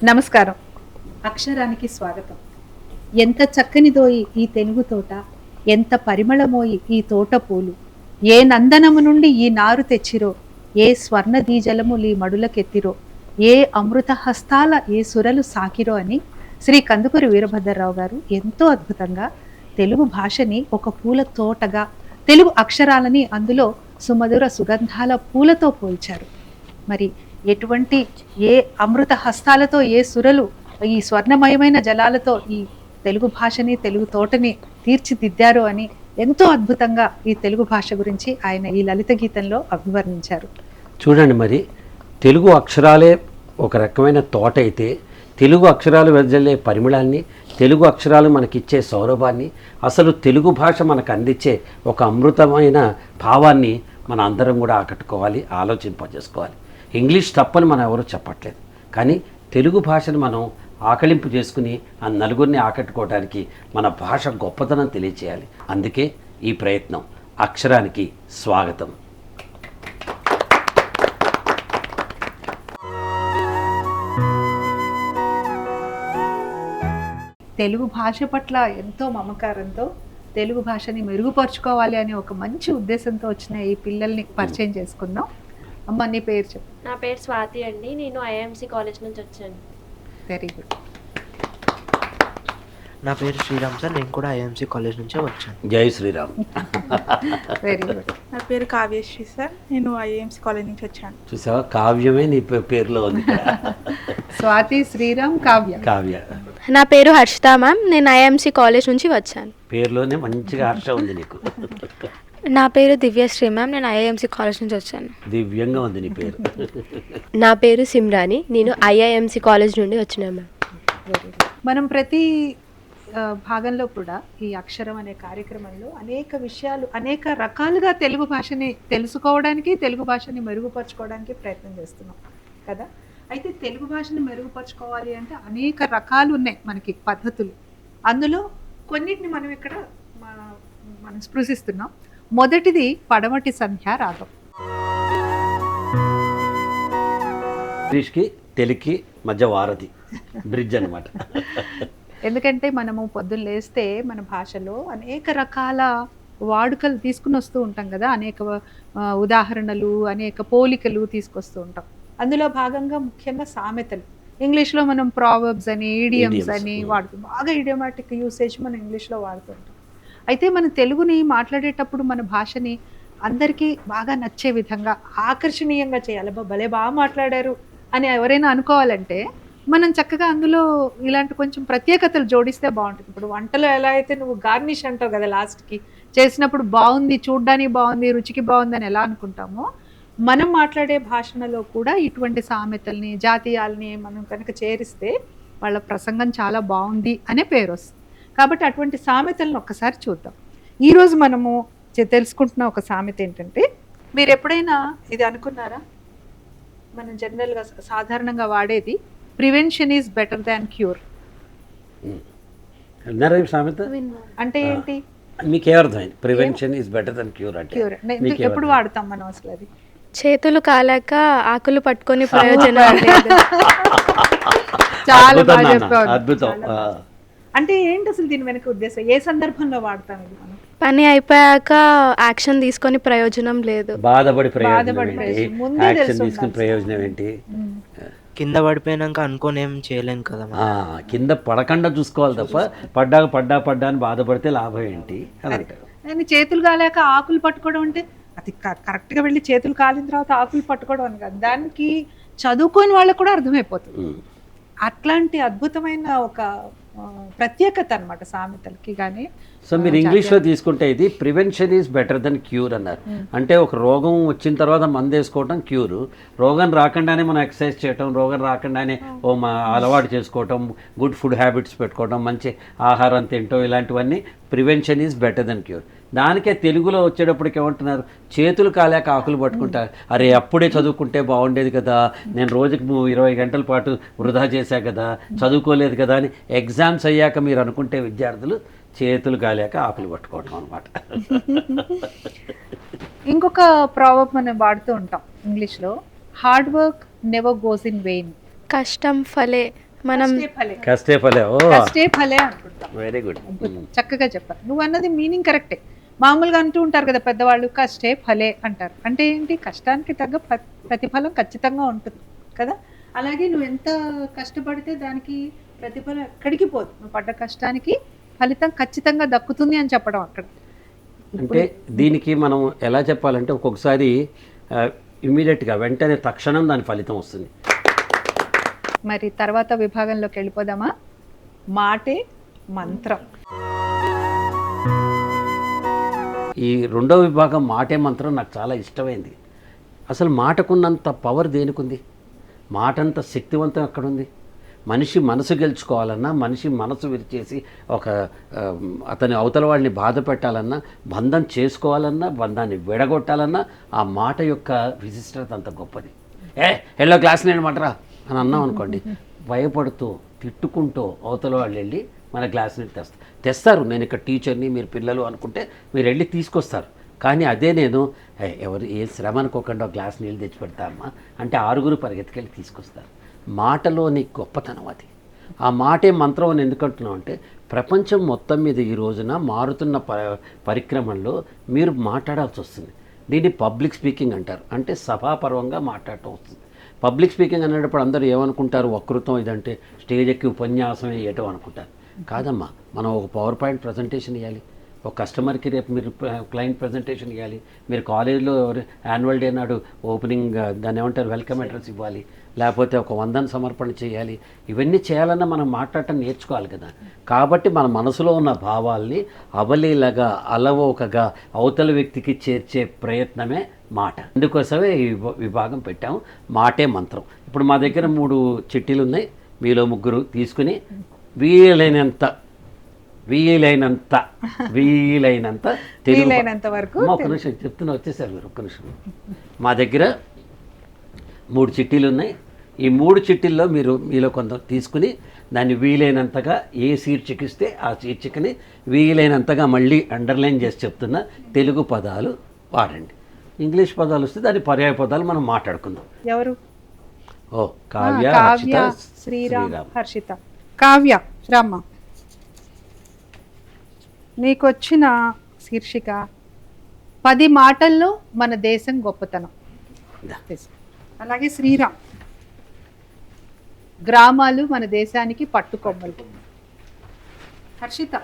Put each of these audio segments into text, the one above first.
నమస్కారం. అక్షరానికి స్వాగతం. ఎంత చక్కనిదోయి ఈ తెలుగు తోట, ఎంత పరిమళమోయి ఈ తోట పూలు, ఏ నందనము నుండి ఈ నారు తెచ్చిరో, ఏ స్వర్ణ దీజలములు ఈ మడులకెత్తిరో, ఏ అమృత హస్తాల ఏ సురలు సాకిరో అని శ్రీ కందుకూరి వీరభద్రరావు గారు ఎంతో అద్భుతంగా తెలుగు భాషని ఒక పూల తోటగా, తెలుగు అక్షరాలని అందులో సుమధుర సుగంధాల పూలతో పోల్చారు. మరి ఎటువంటి ఏ అమృత హస్తాలతో ఏ సురలు ఈ స్వర్ణమయమైన జలాలతో ఈ తెలుగు భాషని తెలుగు తోటని తీర్చిదిద్దారు అని ఎంతో అద్భుతంగా ఈ తెలుగు భాష గురించి ఆయన ఈ లలిత గీతంలో అభివర్ణించారు. చూడండి, మరి తెలుగు అక్షరాలే ఒక రకమైన తోట అయితే తెలుగు అక్షరాలు వెదజల్లే పరిమళాన్ని, తెలుగు అక్షరాలు మనకిచ్చే సౌరభాన్ని, అసలు తెలుగు భాష మనకు అందించే ఒక అమృతమైన భావాన్ని మన అందరం కూడా ఆకట్టుకోవాలి, ఆలోచింపజేసుకోవాలి. ఇంగ్లీష్ తప్పని మనం ఎవరు చెప్పట్లేదు, కానీ తెలుగు భాషను మనం ఆకలింపు చేసుకుని ఆ నలుగురిని ఆకట్టుకోవడానికి మన భాష గొప్పతనం తెలియచేయాలి. అందుకే ఈ ప్రయత్నం. అక్షరానికి స్వాగతం. తెలుగు భాష పట్ల ఎంతో మమకారంతో తెలుగు భాషని మెరుగుపరుచుకోవాలి అనే ఒక మంచి ఉద్దేశంతో వచ్చిన ఈ పిల్లల్ని పరిచయం చేసుకుందాం. అమ్మ, నీ పేరు చెప్పు. నా పేరు స్వాతి అండి. నేను ఐఎంసి కాలేజ్ నుంచి వచ్చాను. Very good. నా పేరు శ్రీరామ్ సార్, నేను కూడా ఐఎంసి కాలేజ్ నుంచే వచ్చాను. జై శ్రీరామ్. Very good. నా పేరు కావ్యశ్రీ సార్, నేను ఐఎంసి కాలేజ్ నుంచి వచ్చాను. చూసావా, కావ్యమే నీ పేరులో ఉంది. స్వాతి, శ్రీరామ్, కావ్య. కావ్య నా పేరు హర్షిత మ్యామ్. నేను ఐఎంసి కాలేజ్ నుంచి వచ్చాను. పేరులోనే మంచిగా హర్ష ఉంది నీకు. నా పేరు దివ్యశ్రీ మ్యామ్. నేను ఐఐఎంసి కాలేజ్ నుంచి వచ్చాను. దివ్యంగా ఉంది నీ పేరు. నా పేరు సిమ్రాని. నేను ఐఐఎంసి కాలేజ్ నుండి వచ్చినా మ్యామ్. మనం ప్రతి భాగంలో కూడా ఈ అక్షరం అనే కార్యక్రమంలో అనేక విషయాలు, అనేక రకాలుగా తెలుగు భాషని తెలుసుకోవడానికి, తెలుగు భాషని మెరుగుపరచుకోవడానికి ప్రయత్నం చేస్తున్నాం కదా. అయితే తెలుగు భాషని మెరుగుపరచుకోవాలి అంటే అనేక రకాలు ఉన్నాయి మనకి పద్ధతులు. అందులో కొన్నిటిని మనం ఇక్కడ మనం స్పృశిస్తున్నాం. మొదటిది పడమటి సంధ్యా రాగం. ఇంగ్లీష్కి తెలుగుకి మధ్య వారధి, బ్రిడ్జ్ అనమాట. ఎందుకంటే మనము పొద్దున్న లేస్తే మన భాషలో అనేక రకాల వాడుకలు తీసుకుని వస్తూ ఉంటాం కదా, అనేక ఉదాహరణలు, అనేక పోలికలు తీసుకొస్తూ ఉంటాం. అందులో భాగంగా ముఖ్యంగా సామెతలు. ఇంగ్లీష్లో మనం ప్రావర్బ్స్ అని, ఈడియమ్స్ అని వాడుతాం. బాగా ఇడియోమాటిక్ యూసేజ్ మనం ఇంగ్లీష్లో వాడుతుంటాం. అయితే మన తెలుగుని మాట్లాడేటప్పుడు మన భాషని అందరికీ బాగా నచ్చే విధంగా, ఆకర్షణీయంగా చేయాలి. భలే బాగా మాట్లాడారు అని ఎవరైనా అనుకోవాలంటే మనం చక్కగా అందులో ఇలాంటి కొంచెం ప్రత్యేకతలు జోడిస్తే బాగుంటుంది. ఇప్పుడు వంటలో ఎలా అయితే నువ్వు గార్నిష్ అంటావు కదా, లాస్ట్కి చేసినప్పుడు బాగుంది, చూడ్డానికి బాగుంది, రుచికి బాగుంది అని ఎలా అనుకుంటామో, మనం మాట్లాడే భాషణలో కూడా ఇటువంటి సామెతల్ని, జాతీయాలని మనం కనుక చేరిస్తే వాళ్ళ ప్రసంగం చాలా బాగుంది అనే పేరు వస్తుంది. కాబట్టి అటువంటి సామెతలను ఒక్కసారి చూద్దాం. ఈరోజు మనము తెలుసుకుంటున్న ఒక సామెత ఏంటంటే, మీరు ఎప్పుడైనా ఇది అనుకున్నారా? మనం జనరల్గా సాధారణంగా వాడేది prevention is better than cure. సామెత అంటే ఏంటి? మీకేమర్థమైంది? Prevention is better than cure అంటే క్యూర్ ఎప్పుడు వాడతాం మనం అసలు? అది చేతులు కాలాక ఆకులు పట్టుకొని ప్రయోజనం లేదు. చాలా బాగా చెప్పారు. అద్భుతం. అంటే ఏంటి అసలు దీని వెనక ఉద్దేశం? ఏ సందర్భంలో వాడతాం ఇది మనం? పని అయిపోయాక యాక్షన్ తీసుకొని ప్రయోజనం లేదు. బాధపడి యాక్షన్ తీసుకుని ప్రయోజనం ఏంటి? కింద పడిపోయినాక అనుకోని ఏం చేయలేం కదా. కింద పడకుండా చూసుకోవాలి తప్ప పడ్డా అని బాధపడితే లాభం ఏంటి అని అంటారు. నేను చేతులు కాలేక ఆకులు పట్టుకోవడం అంటే అది కరెక్ట్గా వెళ్ళి చేతులు కాలిన తర్వాత ఆకులు పట్టుకోవడం అని కాదు, దానికి చదువుకోని వాళ్ళకు కూడా అర్థమైపోతుంది. అట్లాంటి అద్భుతమైన ఒక ప్రత్యేకత అనమాట సామెతలకి. కానీ సో మీరు ఇంగ్లీష్లో తీసుకుంటే ఇది prevention is better than cure అన్నారు. అంటే ఒక రోగం వచ్చిన తర్వాత మందు వేసుకోవటం క్యూరు, రోగం రాకుండానే మనం ఎక్సర్సైజ్ చేయటం, రోగం రాకుండానే అలవాటు చేసుకోవటం, గుడ్ ఫుడ్ హ్యాబిట్స్ పెట్టుకోవటం, మంచి ఆహారం తినటం, ఇలాంటివన్నీ prevention is better than cure. దానికే తెలుగులో వచ్చేటప్పటికి ఏమంటున్నారు? చేతులు కాలేక ఆకులు పట్టుకుంటారు. అరే అప్పుడే చదువుకుంటే బాగుండేది కదా, నేను రోజుకి 20 గంటల పాటు వృధా చేశా కదా, చదువుకోలేదు కదా అని ఎగ్జామ్స్ అయ్యాక మీరు అనుకుంటే విద్యార్థులు చేతులు కాలేక ఆకులు పట్టుకోవటం అనమాట. ఇంకొక ప్రావర్బ్ మనం వాడుతూ ఉంటాం ఇంగ్లీష్లో, hard work never goes in vein. కష్టం ఫలే మనం కష్టే ఫలే. కష్టే ఫలే. ఓ కష్టే ఫలే అనుకుంటాం. Very good. చక్కగా చెప్పారు. నువ్వు అన్నది మీనింగ్ కరెక్టే. మామూలుగా అంటూ ఉంటారు కదా పెద్దవాళ్ళు, కష్టే ఫలే అంటారు. అంటే ఏంటి? కష్టానికి తగ్గ ప్రతిఫలం ఖచ్చితంగా ఉంటుంది కదా. అలాగే నువ్వు ఎంత కష్టపడితే దానికి ప్రతిఫలం ఎక్కడికి పోదు. నువ్వు పడ్డ కష్టానికి ఫలితం ఖచ్చితంగా దక్కుతుంది అని చెప్పడం అక్కడ. అంటే దీనికి మనం ఎలా చెప్పాలంటే ఒక్కొక్కసారి ఇమ్మీడియట్గా వెంటనే తక్షణం దాని ఫలితం వస్తుంది. మరి తర్వాత విభాగంలోకి వెళ్ళిపోదామా? మాటే మంత్రం. ఈ రెండో విభాగం మాటే మంత్రం నాకు చాలా ఇష్టమైంది. అసలు మాటకున్నంత పవర్ దేనికుంది? మాట అంత శక్తివంతం ఎక్కడుంది? మనిషి మనసు గెలుచుకోవాలన్నా, మనిషి మనసు విరిచేసి ఒక అతని అవతల వాడిని బాధ పెట్టాలన్నా, బంధం చేసుకోవాలన్నా, బంధాన్ని విడగొట్టాలన్నా ఆ మాట యొక్క విశిష్టత అంత గొప్పది. ఎల్లో క్లాస్ నేను మాటరా అని అన్నాం అనుకోండి, భయపడుతూ తిట్టుకుంటూ అవతల వాళ్ళు వెళ్ళి మన గ్లాస్ నీళ్ళు తెస్తారు. నేను ఇక్కడ టీచర్ని, మీరు పిల్లలు అనుకుంటే మీరు వెళ్ళి తీసుకొస్తారు. కానీ అదే నేను ఎవరు ఏ శ్రమ అనుకోకుండా గ్లాస్ నీళ్ళు తెచ్చి పెడతామా అంటే 6 పరిగెత్తుకెళ్ళి తీసుకొస్తారు. మాటలోని గొప్పతనం అది. ఆ మాటే మంత్రం అని ఎందుకంటున్నాం అంటే ప్రపంచం మొత్తం మీద ఈ రోజున మారుతున్న పరిక్రమణలో మీరు మాట్లాడాల్సి వస్తుంది. దీన్ని పబ్లిక్ స్పీకింగ్ అంటారు. అంటే సభాపర్వంగా మాట్లాడటం వస్తుంది. పబ్లిక్ స్పీకింగ్ అనేటప్పుడు అందరూ ఏమనుకుంటారు? వక్తృత్వం ఇదంటే స్టేజ్ ఎక్కి ఉపన్యాసం వేయటం అనుకుంటారు. కాదమ్మా, మనం ఒక పవర్ పాయింట్ ప్రజెంటేషన్ ఇవ్వాలి. ఒక కస్టమర్కి రేపు మీరు క్లయింట్ ప్రజెంటేషన్ ఇవ్వాలి. మీరు కాలేజీలో యాన్యువల్ డే నాడు ఓపెనింగ్ దాన్ని ఏమంటారు వెల్కమ్ అడ్రస్ ఇవ్వాలి. లేకపోతే ఒక వందన సమర్పణ చేయాలి. ఇవన్నీ చేయాలన్నా మనం మాట్లాడటం నేర్చుకోవాలి కదా. కాబట్టి మన మనసులో ఉన్న భావాల్ని అవలీలగా అలవోకగా అవతల వ్యక్తికి చేర్చే ప్రయత్నమే మాట. అందుకోసమే ఈ విభాగం పెట్టాము, మాటే మంత్రం. ఇప్పుడు మా దగ్గర 3 చిట్టీలు ఉన్నాయి. మీలో 3 తీసుకుని వీలైనంత వీలైనంత వరకు ఒక్క నిమిషం చెప్తున్నా, వచ్చేసారు మీరు ఒక్క నిమిషం. మా దగ్గర 3 చిట్టీలు ఉన్నాయి. ఈ 3 చిట్టీల్లో మీలో కొంత తీసుకుని దాన్ని వీలైనంతగా ఏ శీర్షిక ఇస్తే ఆ శీర్షికని వీలైనంతగా మళ్ళీ అండర్లైన్ చేసి చెప్తున్న తెలుగు పదాలు వాడండి. ఇంగ్లీష్ పదాలు వస్తే దాని పర్యాయ పదాలు మనం మాట్లాడుకుందాం. ఎవరు? కావ్య, కావ్య, శ్రీరామ్, హర్షిత. కావ్య రామ్మ, నీకొచ్చిన శీర్షిక 10 మాటల్లో మన దేశం గొప్పతనం. అలాగే శ్రీరామ్, గ్రామాలు మన దేశానికి పట్టుకొమ్మలు. హర్షిత,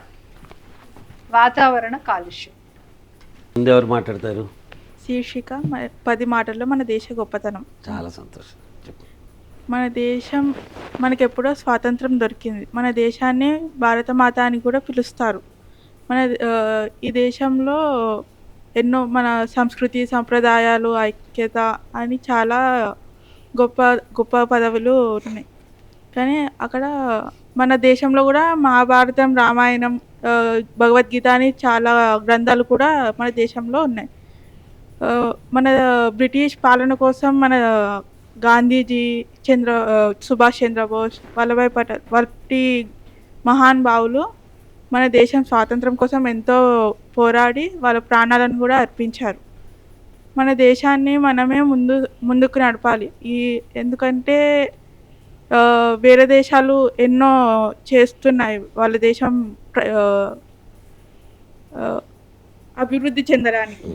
వాతావరణ కాలుష్యం. ముందెవరు మాట్లాడతారు? శీర్షిక 10 మాటల్లో మన దేశ గొప్పతనం. చాలా సంతోషం. చెప్పు. మన దేశం మనకెప్పుడో స్వాతంత్రం దొరికింది. మన దేశాన్ని భారతమాత అని కూడా పిలుస్తారు. ఈ దేశంలో ఎన్నో మన సంస్కృతి, సంప్రదాయాలు, ఐక్యత అని చాలా గొప్ప గొప్ప పదవులు ఉన్నాయి. కానీ అక్కడ మన దేశంలో కూడా మహాభారతం, రామాయణం, భగవద్గీత అని చాలా గ్రంథాలు కూడా మన దేశంలో ఉన్నాయి. మన బ్రిటిష్ పాలన కోసం మన గాంధీజీ, సుభాష్ చంద్రబోస్, వల్లభాయ్ పటేల్ వంటి మహాన్ భావులు మన దేశం స్వాతంత్రం కోసం ఎంతో పోరాడి వాళ్ళ ప్రాణాలను కూడా అర్పించారు. మన దేశాన్ని మనమే ముందుకు నడపాలి. ఎందుకంటే వేరే దేశాలు ఎన్నో చేస్తున్నాయి వాళ్ళ దేశం అభివృద్ధి చెందడానికి.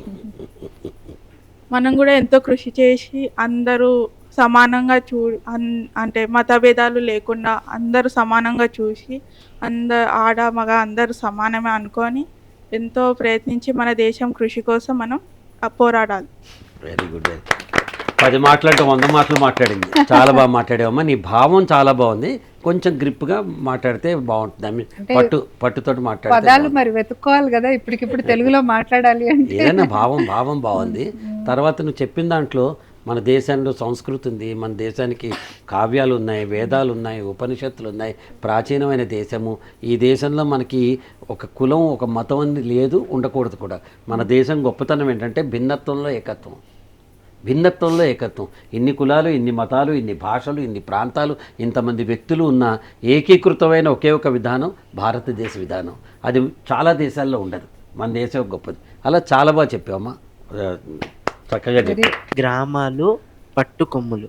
మనం కూడా ఎంతో కృషి చేసి అందరూ సమానంగా అంటే మతభేదాలు లేకుండా అందరూ సమానంగా చూసి ఆడ మగ అందరూ సమానమే అనుకొని ఎంతో ప్రయత్నించి మన దేశం కృషి కోసం మనం పోరాడాలి. Very good. 10 మాటలంటే 100 మాటలు మాట్లాడింది. చాలా బాగా మాట్లాడావమ్మా. నీ భావం చాలా బాగుంది. కొంచెం గ్రిప్గా మాట్లాడితే బాగుంటుంది. పట్టుతోటి మాట్లాడితే పదాలు మరి వెతుక్కోవాలి కదా. ఇప్పటికిప్పుడు తెలుగులో మాట్లాడాలి అంటే ఏదైనా భావం బాగుంది. తర్వాత నువ్వు చెప్పిన దాంట్లో మన దేశంలో సంస్కృతి ఉంది, మన దేశానికి కావ్యాలు ఉన్నాయి, వేదాలు ఉన్నాయి, ఉపనిషత్తులు ఉన్నాయి, ప్రాచీనమైన దేశము. ఈ దేశంలో మనకి ఒక కులం, ఒక మతం అని లేదు, ఉండకూడదు కూడా. మన దేశం గొప్పతనం ఏంటంటే భిన్నత్వంలో ఏకత్వం. ఇన్ని కులాలు, ఇన్ని మతాలు, ఇన్ని భాషలు, ఇన్ని ప్రాంతాలు, ఇంతమంది వ్యక్తులు ఉన్న ఏకీకృతమైన ఒకే ఒక విధానం భారతదేశ విధానం. అది చాలా దేశాల్లో ఉండదు. మన దేశం గొప్పది. అలా చాలా బాగా చెప్పావమ్మా, చక్కగా చెప్పి. గ్రామాలు పట్టుకొమ్ములు.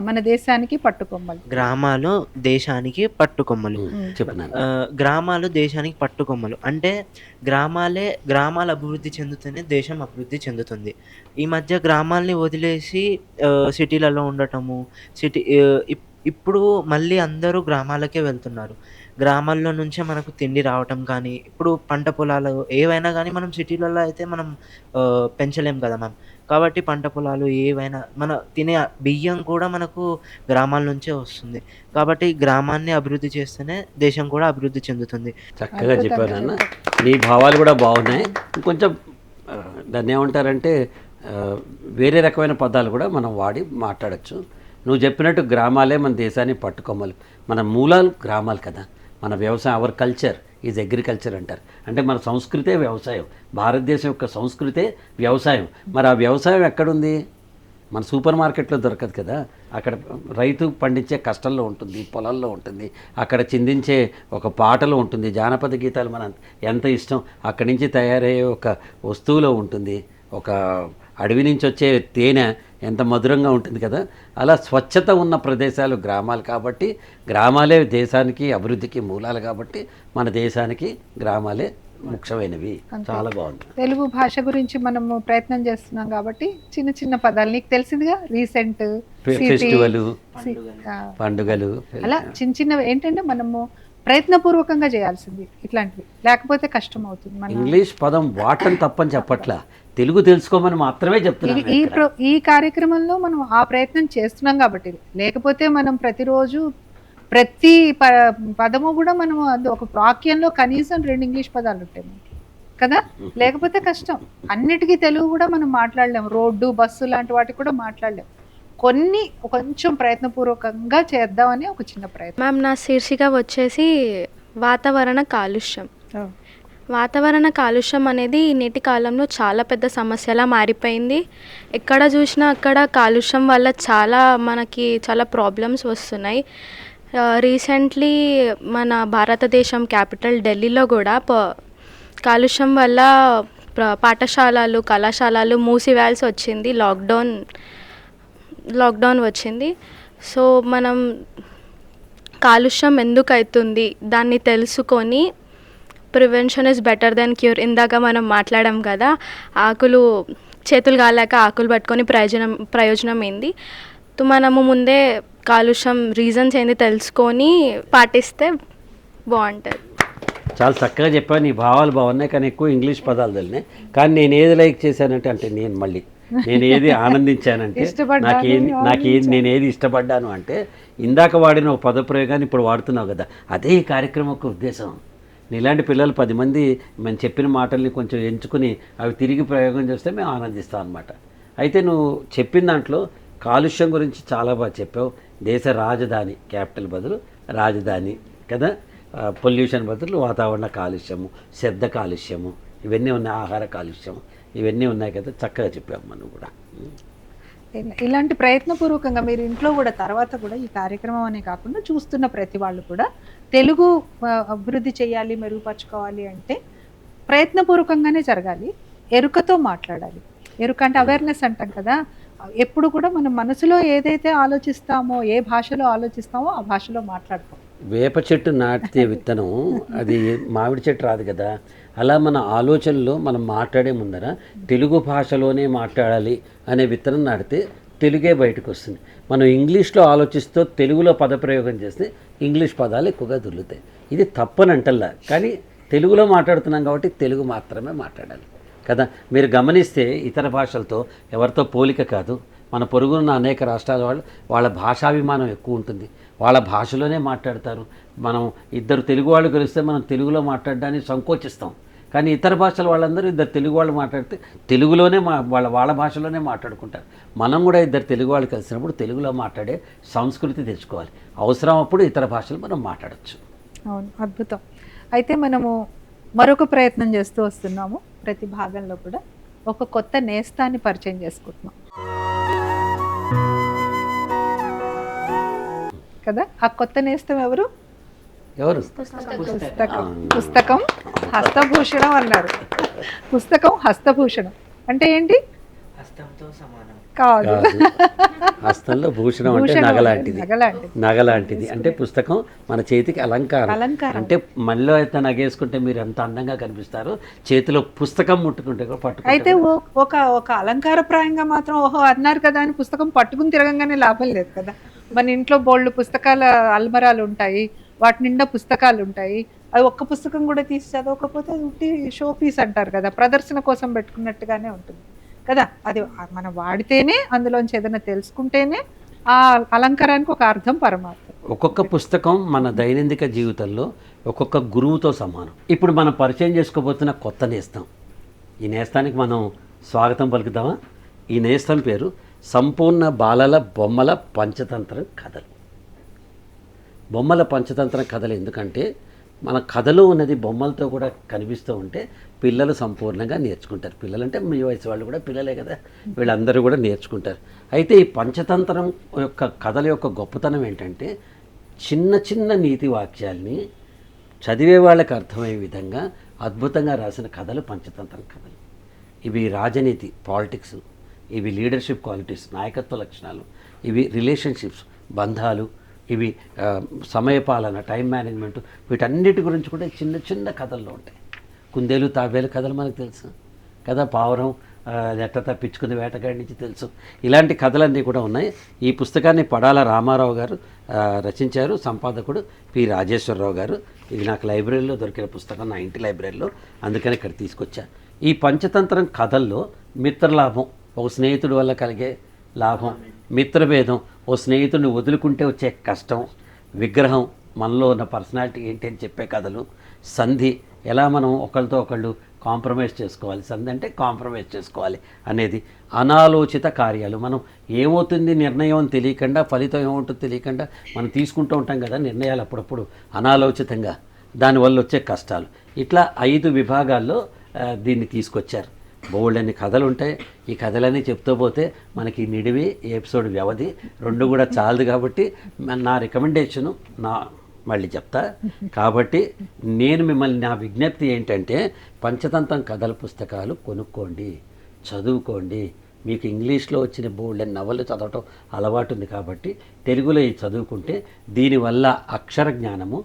మన దేశానికి పట్టుకొమ్మలు. గ్రామాలు దేశానికి పట్టుకొమ్మలు. చెప్పినాను. గ్రామాలు దేశానికి పట్టుకొమ్మలు అంటే గ్రామాలు అభివృద్ధి చెందుతూనే దేశం అభివృద్ధి చెందుతుంది. ఈ మధ్య గ్రామాల్ని వదిలేసి సిటీలలో ఉండటము, ఇప్పుడు మళ్ళీ అందరూ గ్రామాలకే వెళ్తున్నారు. గ్రామాల్లో నుంచే మనకు తిండి రావటం కానీ, ఇప్పుడు పంట పొలాలు ఏవైనా కానీ మనం సిటీలలో అయితే మనం పెంచలేం కదా మ్యామ్. కాబట్టి పంట పొలాలు ఏవైనా మన తినే బియ్యం కూడా మనకు గ్రామాల నుంచే వస్తుంది. కాబట్టి గ్రామాన్ని అభివృద్ధి చేస్తేనే దేశం కూడా అభివృద్ధి చెందుతుంది. చక్కగా చెప్పాను అన్న, నీ భావాలు కూడా బాగున్నాయి. కొంచెం దాన్ని ఏమంటారంటే వేరే రకమైన పదాలు కూడా మనం వాడి మాట్లాడచ్చు. నువ్వు చెప్పినట్టు గ్రామాలే మన దేశాన్ని పట్టుకొమ్మలు. మన మూలాలు గ్రామాలు కదా. మన వ్యవసాయం, అవర్ కల్చర్ ఈజ్ అగ్రికల్చర్ అంటారు. అంటే మన సంస్కృతే వ్యవసాయం. భారతదేశం యొక్క సంస్కృతే వ్యవసాయం. మరి ఆ వ్యవసాయం ఎక్కడుంది? మన సూపర్ మార్కెట్లో దొరకదు కదా. అక్కడ రైతు పండించే కష్టంలో ఉంటుంది, పొలంలో ఉంటుంది, అక్కడ చిందించే ఒక పాటలో ఉంటుంది. జానపద గీతాలు మన ఎంత ఇష్టం, అక్కడి నుంచి తయారయ్యే ఒక వస్తువులో ఉంటుంది. ఒక అడవి నుంచి వచ్చే తేనె ఎంత మధురంగా ఉంటుంది కదా. అలా స్వచ్ఛత ఉన్న ప్రదేశాలు గ్రామాలు. కాబట్టి గ్రామాలే దేశానికి అభివృద్ధికి మూలాలు. కాబట్టి మన దేశానికి గ్రామాలే ముఖ్యమైనవి. చాలా బాగుంది. తెలుగు భాష గురించి మనము ప్రయత్నం చేస్తున్నాం కాబట్టి చిన్న చిన్న పదాలు నీకు తెలిసిందిగా. రీసెంట్ ఫెస్టివల్, పండుగలు, అలా చిన్న చిన్నవి ఏంటంటే మనము ప్రయత్నపూర్వకంగా చేయాల్సింది ఇట్లాంటివి, లేకపోతే కష్టం అవుతుంది. మన ఇంగ్లీష్ పదం వాడటం తప్పని చెప్పట్లా, తెలుగు తెలుసుకోమని మాత్రమే చెప్తున్నాను. ఈ కార్యక్రమంలో మనం ఆ ప్రయత్నం చేస్తున్నాం కాబట్టి. లేకపోతే మనం ప్రతిరోజు ప్రతి పదము కూడా మనం ఒక వాక్యంలో కనీసం 2 ఇంగ్లీష్ పదాలు ఉంటాయి కదా. లేకపోతే కష్టం. అన్నిటికీ తెలుగు కూడా మనం మాట్లాడలేము. రోడ్డు, బస్సు లాంటి వాటికి కూడా మాట్లాడలేము. కొన్ని కొంచెం ప్రయత్నపూర్వకంగా చేద్దామని ఒక చిన్న ప్రయత్నం. మ్యామ్, నా శీర్షిక వచ్చేసి వాతావరణ కాలుష్యం. వాతావరణ కాలుష్యం అనేది నేటి కాలంలో చాలా పెద్ద సమస్యలా మారిపోయింది. ఎక్కడ చూసినా అక్కడ కాలుష్యం వల్ల మనకి చాలా ప్రాబ్లమ్స్ వస్తున్నాయి. రీసెంట్లీ మన భారతదేశం క్యాపిటల్ ఢిల్లీలో కూడా కాలుష్యం వల్ల పాఠశాలలు, కళాశాలలు మూసివేయాల్సి వచ్చింది. లాక్డౌన్ వచ్చింది. సో మనం కాలుష్యం ఎందుకు అవుతుంది దాన్ని తెలుసుకొని prevention is better than cure. ఇందాక మనం మాట్లాడాం కదా, చేతులు కాలాక ఆకులు పట్టుకొని ప్రయోజనం ఏంది. మనము ముందే కాలుష్యం రీజన్స్ ఏంది తెలుసుకొని పాటిస్తే బాగుంటుంది. చాలా చక్కగా చెప్పాను. నీ భావాలు బాగున్నాయి, కానీ ఎక్కువ ఇంగ్లీష్ పదాలు తెలినాయి. కానీ నేను ఏది లైక్ చేశానంటే నేను ఏది ఆనందించానంటే నేను ఏది ఇష్టపడ్డాను అంటే ఇందాక వాడిన ఒక పదప్రయోగాన్ని ఇప్పుడు వాడుతున్నావు కదా, అదే ఈ కార్యక్రమం యొక్క ఉద్దేశం. నీలాంటి పిల్లలు 10 మంది మేము చెప్పిన మాటల్ని కొంచెం ఎంచుకుని అవి తిరిగి ప్రయోగం చేస్తే మేము ఆనందిస్తాం అన్నమాట. అయితే నువ్వు చెప్పిన దాంట్లో కాలుష్యం గురించి చాలా బాగా చెప్పావు. దేశ రాజధాని, క్యాపిటల్ బదులు రాజధాని కదా, పొల్యూషన్ బదులు వాతావరణ కాలుష్యము, శబ్ద కాలుష్యము, ఇవన్నీ ఉన్నాయి, ఆహార కాలుష్యం, ఇవన్నీ ఉన్నాయి కదా. చక్కగా చెప్పాము మనం కూడా. ఇలాంటి ప్రయత్నపూర్వకంగా మీరు ఇంట్లో కూడా తర్వాత కూడా ఈ కార్యక్రమం అనే కాకుండా చూస్తున్న ప్రతి వాళ్ళు కూడా తెలుగు అభివృద్ధి చేయాలి, మెరుగుపరచుకోవాలి అంటే ప్రయత్నపూర్వకంగానే జరగాలి. ఎరుకతో మాట్లాడాలి. ఎరుక అంటే అవేర్నెస్ అంటాం కదా. ఎప్పుడు కూడా మనం మనసులో ఏదైతే ఆలోచిస్తామో, ఏ భాషలో ఆలోచిస్తామో ఆ భాషలో మాట్లాడతాం. వేప చెట్టు నాటితే విత్తనం అది మామిడి చెట్టు రాదు కదా. అలా మన ఆలోచనలో మనం మాట్లాడే ముందర తెలుగు భాషలోనే మాట్లాడాలి అనే విత్తనం నాటితే తెలుగే బయటకు వస్తుంది. మనం ఇంగ్లీష్లో ఆలోచిస్తూ తెలుగులో పదప్రయోగం చేస్తే ఇంగ్లీష్ పదాలు ఎక్కువగా దొరుకుతాయి. ఇది తప్పని అంటల్లా, కానీ తెలుగులో మాట్లాడుతున్నాం కాబట్టి తెలుగు మాత్రమే మాట్లాడాలి కదా. మీరు గమనిస్తే ఇతర భాషలతో ఎవరితో పోలిక కాదు. మన పొరుగున్న అనేక రాష్ట్రాల వాళ్ళ భాషాభిమానం ఎక్కువ ఉంటుంది, వాళ్ళ భాషలోనే మాట్లాడతారు. మనం ఇద్దరు తెలుగు వాళ్ళు కలిస్తే మనం తెలుగులో మాట్లాడడానికి సంకోచిస్తాం. కానీ ఇతర భాషల వాళ్ళందరూ ఇద్దరు తెలుగు వాళ్ళు మాట్లాడితే తెలుగులోనే వాళ్ళ భాషలోనే మాట్లాడుకుంటారు. మనం కూడా ఇద్దరు తెలుగు వాళ్ళు కలిసినప్పుడు తెలుగులో మాట్లాడే సంస్కృతి తెచ్చుకోవాలి. అవసరం అప్పుడు ఇతర భాషలు మనం మాట్లాడచ్చు. అవును, అద్భుతం. అయితే మనము మరొక ప్రయత్నం చేస్తూ వస్తున్నాము. ప్రతి భాగంలో కూడా ఒక కొత్త నేస్తాన్ని పరిచయం చేసుకుంటున్నాం కదా. ఆ కొత్త నేస్తం ఎవరు? పుస్తకం హస్తభూషణం అన్నారు. పుస్తకం హస్తభూషణం అంటే ఏంటి? హస్తంతో సమానం. కాదు. హస్తంలో భూషణం అంటే భూషణం నగలాంటిది. నగలాంటిది. నగలాంటిది అంటే పుస్తకం మన చేతికి అలంకారం. అలంకారం. అంటే మళ్ళీ అయితే నగేసుకుంటే మీరు ఎంత అందంగా కనిపిస్తారో, చేతిలో పుస్తకం ముట్టుకుంటే కూడా పట్టుకుంటే అయితే ఒక అలంకారప్రాయంగా మాత్రం ఓహో అన్నారు కదా అని పుస్తకం పట్టుకుని తిరగంగానే లాభం లేదు కదా. మన ఇంట్లో బోల్డ్ పుస్తకాల అల్మరాలు ఉంటాయి, వాటి నిండా పుస్తకాలు ఉంటాయి. అది ఒక్క పుస్తకం కూడా తీసి చదవకపోతే అది ఉట్టి షో పీస్ అంటారు కదా, ప్రదర్శన కోసం పెట్టుకున్నట్టుగానే ఉంటుంది కదా. అది మనం వాడితేనే, అందులోంచి ఏదైనా తెలుసుకుంటేనే ఆ అలంకారానికి ఒక అర్థం పరమార్థం. ఒక్కొక్క పుస్తకం మన దైనందిక జీవితంలో ఒక్కొక్క గురువుతో సమానం. ఇప్పుడు మనం పరిచయం చేసుకోబోతున్న కొత్త నేస్తం. ఈ నేస్తానికి మనం స్వాగతం పలుకుతామా? ఈ నేస్తం పేరు సంపూర్ణ బాలల బొమ్మల పంచతంత్రం కథలు. బొమ్మల పంచతంత్రం కథలు ఎందుకంటే మన కథలో ఉన్నది బొమ్మలతో కూడా కనిపిస్తూ ఉంటే పిల్లలు సంపూర్ణంగా నేర్చుకుంటారు. పిల్లలంటే మీ వయసు వాళ్ళు కూడా పిల్లలే కదా, వీళ్ళందరూ కూడా నేర్చుకుంటారు. అయితే ఈ పంచతంత్రం యొక్క కథల యొక్క గొప్పతనం ఏంటంటే చిన్న చిన్న నీతి వాక్యాల్ని చదివే వాళ్ళకి అర్థమయ్యే విధంగా అద్భుతంగా రాసిన కథలు పంచతంత్రం కథలు. ఇవి రాజనీతి, పాలిటిక్స్, ఇవి లీడర్షిప్ క్వాలిటీస్, నాయకత్వ లక్షణాలు, ఇవి రిలేషన్షిప్స్, బంధాలు, ఇవి సమయపాలన, టైం మేనేజ్మెంట్, వీటన్నిటి గురించి కూడా చిన్న చిన్న కథల్లో ఉంటాయి. కుందేలు తాబేలు కథలు మనకు తెలుసు కదా, పావురం నెట్ట తప్పించుకుని వేటగాడి నుంచి తెలుసు. ఇలాంటి కథలన్నీ కూడా ఉన్నాయి. ఈ పుస్తకాన్ని పడాల రామారావు గారు రచించారు, సంపాదకుడు పి రాజేశ్వరరావు గారు. ఇది నాకు లైబ్రరీలో దొరికిన పుస్తకం, నా ఇంటి లైబ్రరీలో, అందుకని ఇక్కడ తీసుకొచ్చా. ఈ పంచతంత్రం కథల్లో మిత్రలాభం, ఒక స్నేహితుడి వల్ల కలిగే లాభం, మిత్రభేదం, ఓ స్నేహితుడిని వదులుకుంటే వచ్చే కష్టం, విగ్రహం, మనలో ఉన్న పర్సనాలిటీ ఏంటి అని చెప్పే కథలు, సంధి, ఎలా మనం ఒకళ్ళతో ఒకళ్ళు కాంప్రమైజ్ చేసుకోవాలి, సంధి అంటే కాంప్రమైజ్ చేసుకోవాలి అనేది, అనాలోచిత కార్యాలు, మనం ఏమవుతుంది నిర్ణయం అని తెలియకుండా, ఫలితం ఏమవుతుందో తెలియకుండా మనం తీసుకుంటూ ఉంటాం కదా నిర్ణయాలు అప్పుడప్పుడు అనాలోచితంగా, దానివల్ల వచ్చే కష్టాలు. ఇట్లా 5 విభాగాల్లో దీన్ని తీసుకొచ్చారు. బోల్డన్ని కథలు ఉంటాయి. ఈ కథలన్నీ చెప్తూ పోతే మనకి నిడివి ఎపిసోడ్ వ్యవధి 2 కూడా చాలదు. కాబట్టి నా రికమెండేషను మళ్ళీ చెప్తా. కాబట్టి నేను మిమ్మల్ని, నా విజ్ఞప్తి ఏంటంటే పంచతంత్రం కథల పుస్తకాలు కొనుక్కోండి, చదువుకోండి. మీకు ఇంగ్లీష్లో వచ్చిన బోల్డన్ని నవలు చదవటం అలవాటు ఉంది కాబట్టి తెలుగులో ఈ చదువుకుంటే దీనివల్ల అక్షర జ్ఞానము,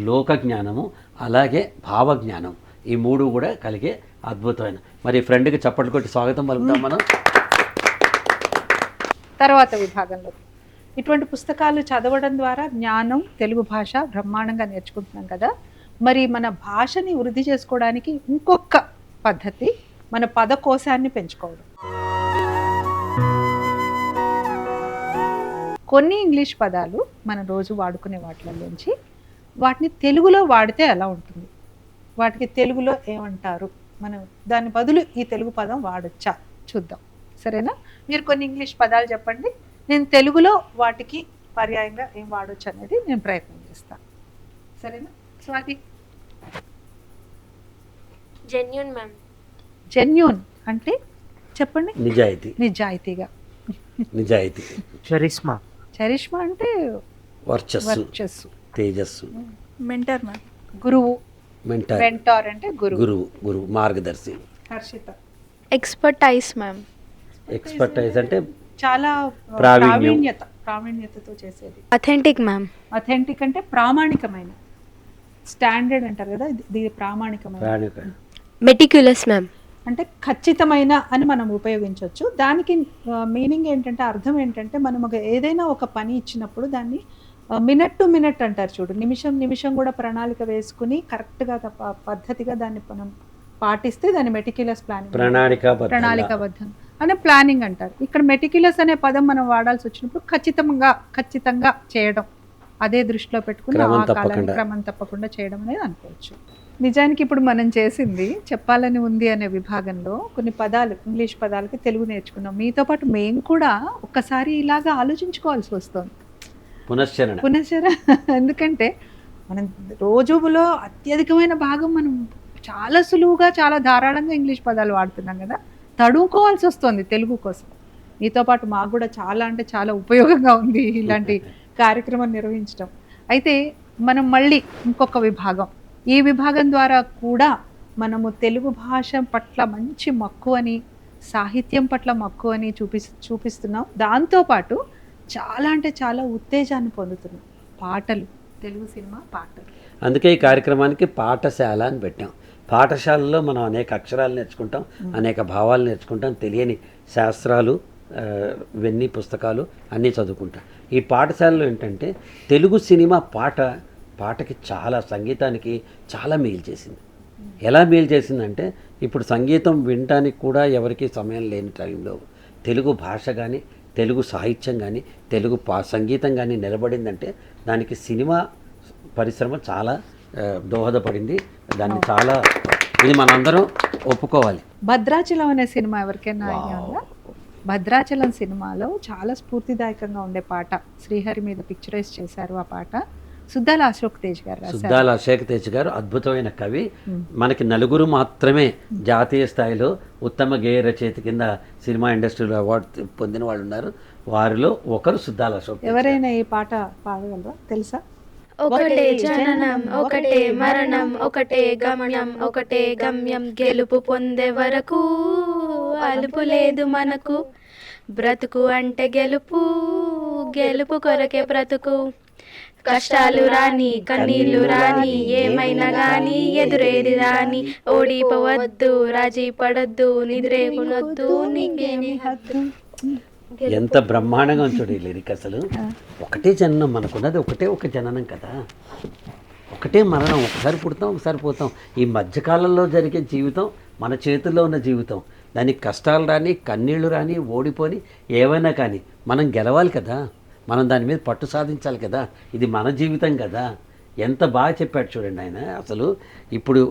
లోక జ్ఞానము, అలాగే భావజ్ఞానం, ఈ 3 కూడా కలిగే అద్భుతమైన. మరి ఫ్రెండ్కి చప్పట్లు కొట్టి స్వాగతం పలుకుతాం మనం. తర్వాత విభాగంలో ఇటువంటి పుస్తకాలు చదవడం ద్వారా జ్ఞానం, తెలుగు భాష బ్రహ్మాండంగా నేర్చుకుంటున్నాం కదా. మరి మన భాషని వృద్ధి చేసుకోవడానికి ఇంకొక పద్ధతి మన పదకోశాన్ని పెంచుకోవడం. కొన్ని ఇంగ్లీష్ పదాలు మనం రోజు వాడుకునే వాటిలోంచి వాటిని తెలుగులో వాడితే ఎలా ఉంటుంది, వాటికి తెలుగులో ఏమంటారు, మనం దాని బదులు ఈ తెలుగు పదం వాడచ్చా చూద్దాం. సరేనా? మీరు కొన్ని ఇంగ్లీష్ పదాలు చెప్పండి, నేను తెలుగులో వాటికి పర్యాయంగా ఏం వాడచ్చు అనేది నేను ప్రయత్నం చేస్తాను. సరేనా? స్వాతి. Genuine ma'am. జెన్యూన్ అంటే చెప్పండి. నిజాయితీ. నిజాయితీగా. నిజాయితీ. చరిష్మా. చరిష్మా అంటే వర్చస్సు, తేజస్సు. Mentor ma'am. గురువు. మెంటార్. మెంటార్ అంటే గురువు, మార్గదర్శి. హర్షిత. Expertise ma'am. ఎక్స్పర్టైజ్ అంటే చాలా ప్రావీణ్యం. ప్రావీణ్యతతో చేసేది. Authentic ma'am. అథెంటిక్ అంటే ప్రామాణికమైన, స్టాండర్డ్ అంటారు కదా, ఇది ప్రామాణికమైన. Meticulous ma'am. అంటే ఖచ్చితమైన అని మనం ఉపయోగించవచ్చు. దానికి మీనింగ్ ఏంటంటే, అర్థం ఏంటంటే, మనం ఏదైనా ఒక పని ఇచ్చినప్పుడు దాన్ని మినిట్ టు మినిట్ అంటారు చూడు, నిమిషం కూడా ప్రణాళిక వేసుకుని కరెక్ట్గా పద్ధతిగా దాన్ని మనం పాటిస్తే దాన్ని మెటిక్యులస్ ప్లానింగ్, ప్రణాళికాబద్ధం అనే ప్లానింగ్ అంటారు. ఇక్కడ మెటిక్యులస్ అనే పదం మనం వాడాల్సి వచ్చినప్పుడు ఖచ్చితంగా చేయడం, అదే దృష్టిలో పెట్టుకుని ఆ కాలాన్ని క్రమం తప్పకుండా చేయడం అనేది అనుకోవచ్చు. నిజానికి ఇప్పుడు మనం చేసింది చెప్పాలని ఉంది అనే విభాగంలో కొన్ని పదాలు, ఇంగ్లీష్ పదాలకి తెలుగు నేర్చుకున్నాం. మీతో పాటు మేము కూడా ఒక్కసారి ఇలాగా ఆలోచించుకోవాల్సి వస్తుంది, పునశ్చరణ. ఎందుకంటే మనం రోజులో అత్యధికమైన భాగం మనం చాలా సులువుగా, చాలా ధారాళంగా ఇంగ్లీష్ పదాలు వాడుతున్నాం కదా, తడువుకోవాల్సి వస్తుంది తెలుగు కోసం. మీతో పాటు మాకు కూడా చాలా అంటే చాలా ఉపయోగంగా ఉంది ఇలాంటి కార్యక్రమం నిర్వహించడం. అయితే మనం మళ్ళీ ఇంకొక విభాగం, ఈ విభాగం ద్వారా కూడా మనము తెలుగు భాష పట్ల మంచి మక్కువని, సాహిత్యం పట్ల మక్కువని చూపిస్తున్నాం. దాంతోపాటు చాలా అంటే చాలా ఉత్తేజాన్ని పొందుతున్నాం. పాటలు, తెలుగు సినిమా పాటలు. అందుకే ఈ కార్యక్రమానికి పాఠశాల అని పెట్టాం. పాఠశాలలో మనం అనేక అక్షరాలు నేర్చుకుంటాం, అనేక భావాలు నేర్చుకుంటాం, తెలియని శాస్త్రాలు ఇవన్నీ పుస్తకాలు అన్నీ చదువుకుంటాం. ఈ పాఠశాలలో ఏంటంటే తెలుగు సినిమా పాటకి చాలా, సంగీతానికి చాలా మేలు చేసింది. ఎలా మేలు చేసిందంటే ఇప్పుడు సంగీతం వినడానికి కూడా ఎవరికి సమయం లేని టైంలో తెలుగు భాష కానీ, తెలుగు సాహిత్యం కానీ, తెలుగు సంగీతం కానీ నిలబడిందంటే దానికి సినిమా పరిశ్రమ చాలా దోహదపడింది. దాన్ని చాలా, ఇది మనందరం ఒప్పుకోవాలి. భద్రాచలం అనే సినిమా ఎవరికైనా ఐడియా ఉందా? భద్రాచలం సినిమాలో చాలా స్ఫూర్తిదాయకంగా ఉండే పాట, శ్రీహరి మీద పిక్చరైజ్ చేశారు. ఆ పాట సుద్దాల అశోక్ తేజ్ గారు రాశారు. సుద్దాల అశోక్ తేజ్ గారు అద్భుతమైన కవి. మనకి నలుగురు మాత్రమే జాతీయ స్థాయిలో ఉత్తమ గేయ రచయిత కింద సినిమా ఇండస్ట్రీలో అవార్డు పొందిన వాళ్ళు ఉన్నారు. వారిలో ఒకరు సుద్దాల అశోక్. ఎవరైనా ఈ పాట పాడగలరా? తెలుసా? ఒకటే జననం, ఒకటే మరణం, ఒకటే గమనం, ఒకటే గమ్యం, గెలుపు పొందే వరకు అలుపు లేదు మనకు. బ్రతుకు అంటే గెలుపు, గెలుపు కొరకే బ్రతుకు. కష్టాలు రాని, కన్నీళ్లు రాని, ఏమైనా గాని ఎదురేది రాని, ఓడిపోవద్దు, రాజీ పడొద్దు, నిద్రేకునొద్దు, నీకేమి హద్దు. ఎంత బ్రహ్మాండంగా ఉంచాడు ఈ లిరిక్. అసలు ఒకటే జననం, మనకున్నది ఒక జననం కదా, ఒకటే మరణం. ఒకసారి పుడతాం, ఒకసారి పోతాం. ఈ మధ్యకాలంలో జరిగే జీవితం మన చేతుల్లో ఉన్న జీవితం. దానికి కష్టాలు రాని, కన్నీళ్లు రాని, ఓడిపోని, ఏమైనా కానీ మనం గెలవాలి కదా, మనం దాని మీద పట్టు సాధించాలి కదా. ఇది మన జీవితం కదా. ఎంత బాగా చెప్పాడు చూడండి ఆయన. అసలు ఇప్పుడు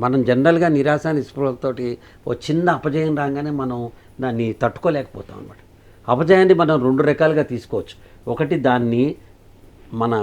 మనం జనరల్గా నిరాశ నిస్పృహలతోటి ఓ చిన్న అపజయం రాగానే మనం దాన్ని తట్టుకోలేకపోతాం అన్నమాట. అపజయాన్ని మనం రెండు రకాలుగా తీసుకోవచ్చు. ఒకటి, దాన్ని మన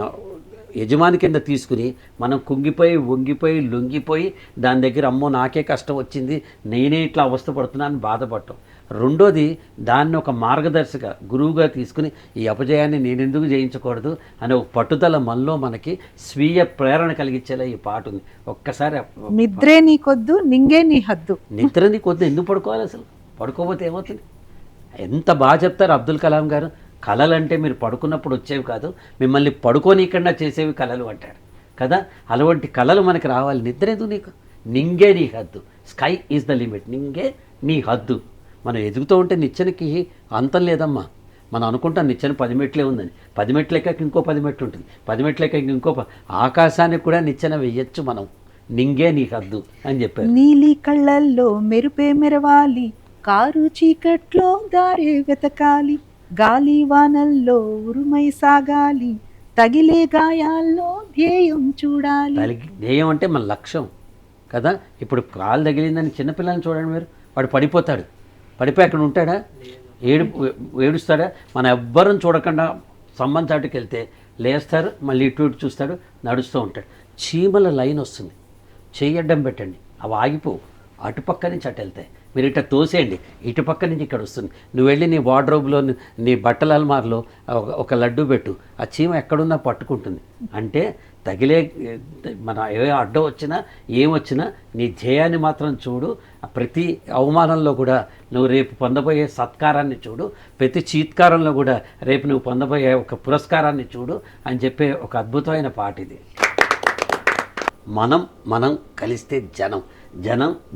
యజమాని కింద తీసుకుని మనం కుంగిపోయి, వంగిపోయి, లొంగిపోయి దాని దగ్గర అమ్మో నాకే కష్టం వచ్చింది, నేనే ఇట్లా అవస్థపడుతున్నాను బాధపడటం. రెండోది, దాన్ని ఒక మార్గదర్శక గురువుగా తీసుకుని ఈ అపజయాన్ని నేనెందుకు జయించకూడదు అనే ఒక పట్టుదల మనలో మనకి స్వీయ ప్రేరణ కలిగించేలా ఈ పాట ఉంది. ఒక్కసారి నిద్రే నీకొద్దు, నింగే నీ హద్దు. నిద్ర నీకొద్దు ఎందుకు పడుకోవాలి? అసలు పడుకోకపోతే ఏమవుతుంది? ఎంత బాగా చెప్తారు అబ్దుల్ కలాం గారు. కళలు అంటే మీరు పడుకున్నప్పుడు వచ్చేవి కాదు, మిమ్మల్ని పడుకోనీకుండా చేసేవి కళలు అంటాడు కదా. అలాంటి కళలు మనకి రావాలి. నిద్ర ఎందుకు నీకు? నింగే నీ హద్దు, స్కై ఈజ్ ద లిమిట్, నింగే నీ హద్దు. మనం ఎదుగుతూ ఉంటే నిచ్చెనకి అంతం లేదమ్మా. మనం అనుకుంటాం నిచ్చెన 10 మెట్లే ఉందని. 10 మెట్లు ఎక్కాక ఇంకో 10 మెట్లు ఉంటుంది, 10 మెట్లు ఎక్కాక ఇంకో ఆకాశానికి కూడా నిచ్చెన వెయ్యొచ్చు మనం. నింగే నీ హద్దు అని చెప్పారు. నీలి కళ్ళల్లో మెరుపే మెరవాలి, కారు చీకట్లో దారి వెతకాలి, గాలి వానల్లో ఉరుమై సాగాలి, తగిలే గాయాల్లో ధ్యేయం చూడాలి. ధ్యేయం అంటే మన లక్ష్యం కదా. ఇప్పుడు కాలు తగిలిందని చిన్నపిల్లని చూడండి మీరు, వాడు పడిపోతాడు. పడిపోయి అక్కడ ఉంటాడా? ఏడుస్తాడా? మన ఎవ్వరం చూడకుండా స్తంభం చాటుకు వెళ్తే లేస్తారు, మళ్ళీ ఇటు ఇటు చూస్తాడు, నడుస్తూ ఉంటాడు. చీమల లైన్ వస్తుంది, చెయ్యడ్డం పెట్టండి, అవి ఆగిపోవు. అటుపక్క నుంచి అటు వెళ్తాయి. మీరు ఇట్లా తోసేయండి, ఇటుపక్క నుంచి ఇక్కడ వస్తుంది. నువ్వు వెళ్ళి నీ వార్డ్రోబ్లో, నీ బట్టల అల్మార్లో ఒక లడ్డు పెట్టు, ఆ చీమ ఎక్కడున్నా పట్టుకుంటుంది. అంటే తగిలే మన ఏ అడ్డం వచ్చినా ఏమొచ్చినా నీ ధ్యేయాన్ని మాత్రం చూడు. ప్రతి అవమానంలో కూడా నువ్వు రేపు పొందబోయే సత్కారాన్ని చూడు, ప్రతి చీత్కారంలో కూడా రేపు నువ్వు పొందబోయే ఒక పురస్కారాన్ని చూడు అని చెప్పే ఒక అద్భుతమైన పాట ఇది. మనం కలిస్తే జనం,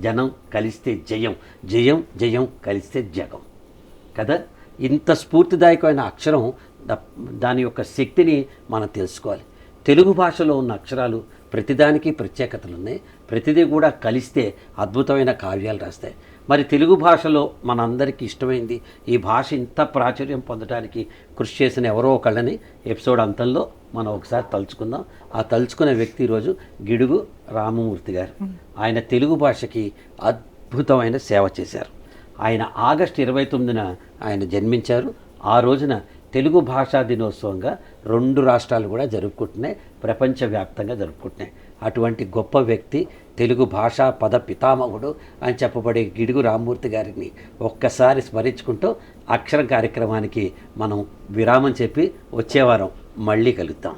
జనం కలిస్తే జయం, జయం కలిస్తే జగం కదా. ఇంత స్ఫూర్తిదాయకమైన అక్షరం, దాని యొక్క శక్తిని మనం తెలుసుకోవాలి. తెలుగు భాషలో ఉన్న అక్షరాలు ప్రతిదానికి ప్రత్యేకతలు ఉన్నాయి. ప్రతిదీ కూడా కలిస్తే అద్భుతమైన కావ్యాలు రాస్తాయి. మరి తెలుగు భాషలో మనందరికీ ఇష్టమైంది, ఈ భాష ఇంత ప్రాచుర్యం పొందడానికి కృషి చేసిన ఎవరో ఒకళ్ళని ఎపిసోడ్ అంతంలో మనం ఒకసారి తలుచుకుందాం. ఆ తలుచుకునే వ్యక్తి ఈరోజు గిడుగు రామమూర్తి గారు. ఆయన తెలుగు భాషకి అద్భుతమైన సేవ చేశారు. ఆయన ఆగస్టు 29న ఆయన జన్మించారు. ఆ రోజున తెలుగు భాషా దినోత్సవంగా 2 రాష్ట్రాలు కూడా జరుపుకుంటున్నాయి, ప్రపంచవ్యాప్తంగా జరుపుకుంటున్నాయి. అటువంటి గొప్ప వ్యక్తి, తెలుగు భాషా పద పితామహుడు అని చెప్పబడే గిడుగు రామమూర్తి గారిని ఒక్కసారి స్మరించుకుంటూ అక్షరం కార్యక్రమానికి మనం విరామం చెప్పి వచ్చే వారం మళ్ళీ కలుద్దాం.